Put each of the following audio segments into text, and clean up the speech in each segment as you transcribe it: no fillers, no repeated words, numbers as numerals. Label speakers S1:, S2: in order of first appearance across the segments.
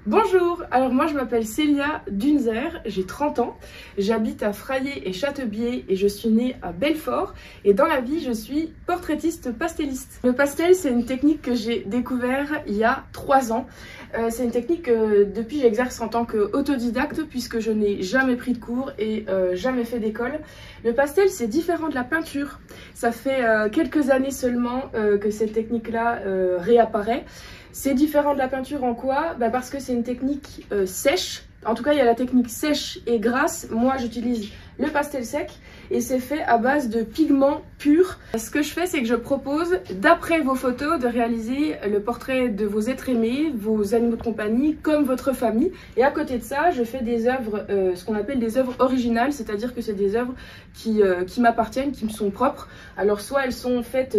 S1: Bonjour, alors moi je m'appelle Célia Dunzer, j'ai 30 ans, j'habite à Fraillé et Châteaubier et je suis née à Belfort et dans la vie je suis portraitiste pastelliste. Le pastel c'est une technique que j'ai découvert il y a 3 ans. C'est une technique que depuis j'exerce en tant qu'autodidacte puisque je n'ai jamais pris de cours et jamais fait d'école. Le pastel c'est différent de la peinture, ça fait quelques années seulement que cette technique-là réapparaît. C'est différent de la peinture en quoi? Parce que c'est une technique sèche. En tout cas, il y a la technique sèche et grasse. Moi, j'utilise le pastel sec et c'est fait à base de pigments purs. Ce que je fais, c'est que je propose, d'après vos photos, de réaliser le portrait de vos êtres aimés, vos animaux de compagnie, comme votre famille. Et à côté de ça, je fais des œuvres, ce qu'on appelle des œuvres originales, c'est-à-dire que c'est des œuvres qui m'appartiennent, qui me sont propres. Alors soit elles sont faites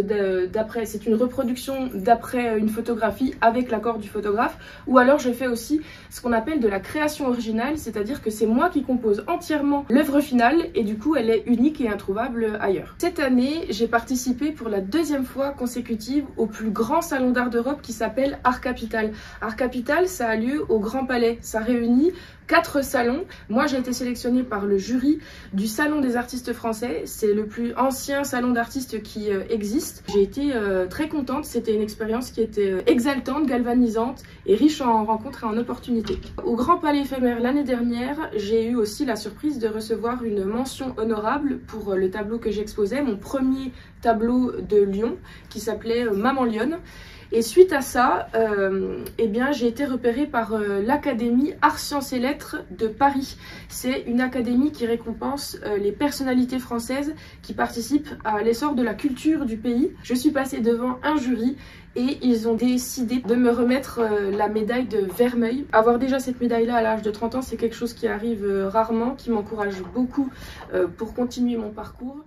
S1: d'après, c'est une reproduction d'après une photographie avec l'accord du photographe, ou alors je fais aussi ce qu'on appelle de la création originale, c'est-à-dire que c'est moi qui compose entièrement l'œuvre finale et du coup elle est unique et introuvable ailleurs. Cette année, j'ai participé pour la 2e fois consécutive au plus grand salon d'art d'Europe qui s'appelle Art Capital. Art Capital, ça a lieu au Grand Palais, ça réunit 4 salons. Moi, j'ai été sélectionnée par le jury du Salon des artistes français. C'est le plus ancien salon d'artistes qui existe. J'ai été très contente. C'était une expérience qui était exaltante, galvanisante et riche en rencontres et en opportunités. Au Grand Palais éphémère l'année dernière, j'ai eu aussi la surprise de recevoir une mention honorable pour le tableau que j'exposais, mon premier tableau de Lyon qui s'appelait Maman Lionne. Et suite à ça, j'ai été repérée par l'Académie Arts, Sciences et Lettres de Paris. C'est une académie qui récompense les personnalités françaises qui participent à l'essor de la culture du pays. Je suis passée devant un jury et ils ont décidé de me remettre la médaille de Vermeil. Avoir déjà cette médaille-là à l'âge de 30 ans, c'est quelque chose qui arrive rarement, qui m'encourage beaucoup pour continuer mon parcours.